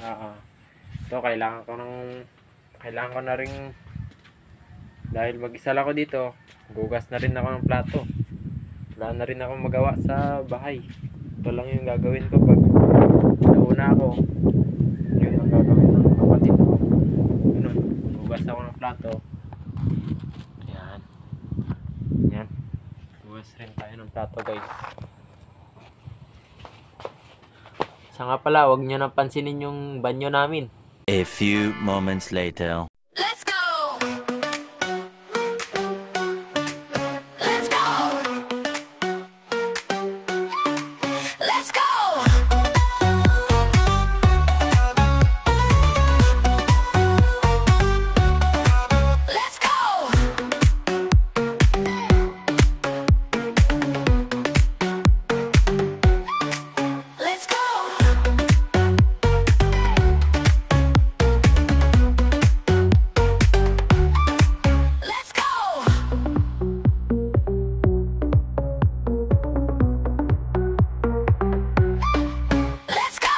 Ito kailangan ko na ring, dahil mag-isa lang ako dito, gugas na rin ako ng plato. Wala na rin ako magawa sa bahay. Ito lang yung gagawin ko pag nauna ako. Yun ang gagawin ng kapatid ko. Ganun, gugas ako ng plato. Ayan. Ayan. Gugas rin tayo ng plato, guys. Sa nga pala, huwag nyo nang pansinin yung banyo namin. A few moments later. Let's go! Let's go! Let's go! Let's go! Let's go! Let's go! Let's go!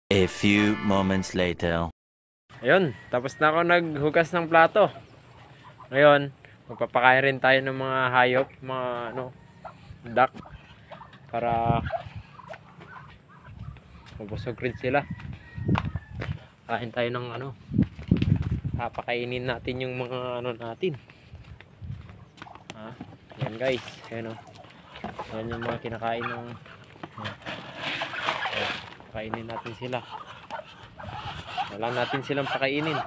A few moments later. Ayun, tapos na ako naghugas ng plato. Ngayon, magpapakain rin tayo ng mga hayop, mga duck, para mabusog rin sila. Kain tayo ng papakainin natin yung mga natin. Yan guys, ayan yan yung mga kinakain ng kainin natin sila. Wala natin silang pakainin.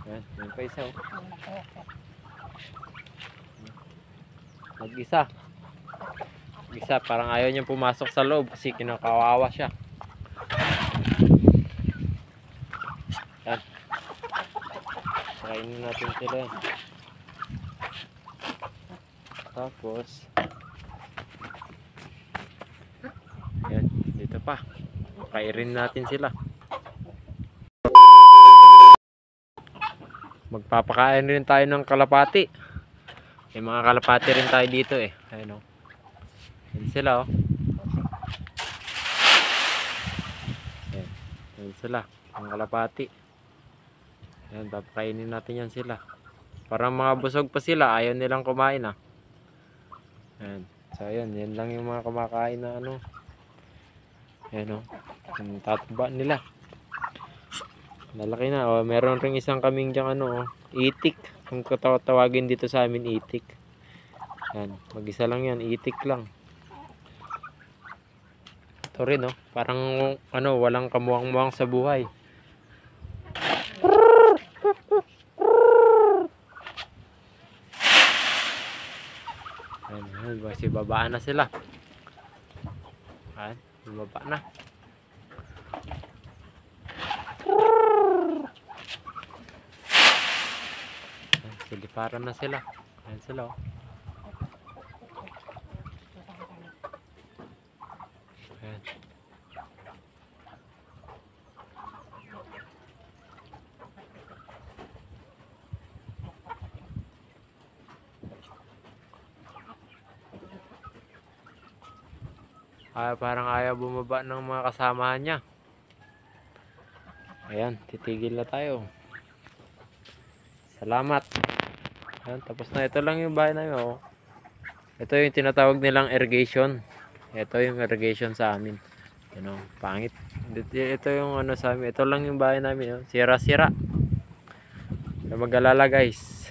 Yan pa isa. Mag-isa. Mag-isa, parang ayaw niyang pumasok sa loob kasi kinakawawa siya. Yan. Kainin natin sila. Tapos yan, dito pa kairin natin sila. Magpapakain rin tayo ng kalapati. May mga kalapati rin tayo dito ayun yan sila yan sila, ang kalapati. Yan, papakainin natin yan sila. Parang mga busog pa sila, ayaw nilang kumain Ayan. So ayun, yan lang yung mga kumakain na ayan yung tataba nila. Nalaki na. Meron ring isang kaming dyan itik. Kung tawagin dito sa amin, itik. Yan, mag-isa lang yan, itik lang. Ito rin parang walang kamuwang-muwang sa buhay. Ayan, kasi babaan na sila. Ayan, baba na. Ayan, siliparan na sila. Ayan sila Ayan. Parang ayaw bumaba ng mga kasamahan niya. Ayan, titigil na tayo. Salamat. Ayan, tapos na. Ito lang yung bahay namin Ito yung tinatawag nilang irrigation. Ito yung irrigation sa amin. Pangit. Ito yung sa amin. Ito lang yung bahay namin Sira-sira. Mag-alala guys.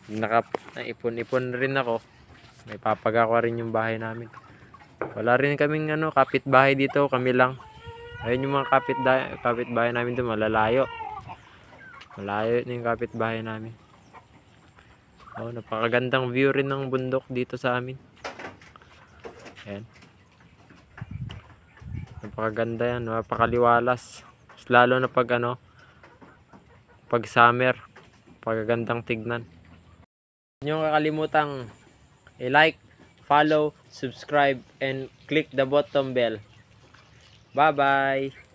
Naipon-ipon rin ako. May papagawa rin yung bahay namin. Wala rin kaming kapitbahay dito, kami lang. Ayun yung mga kapitbahay namin doon, malalayo. Malayo na yung kapitbahay namin. Napakagandang view rin ng bundok dito sa amin. Ayan. Napakaganda yan, napakaliwalas. Lalo na pag pag summer, pagagandang tignan. Huwag niyo kakalimutang i-like, follow, subscribe, and click the bottom bell. Bye-bye!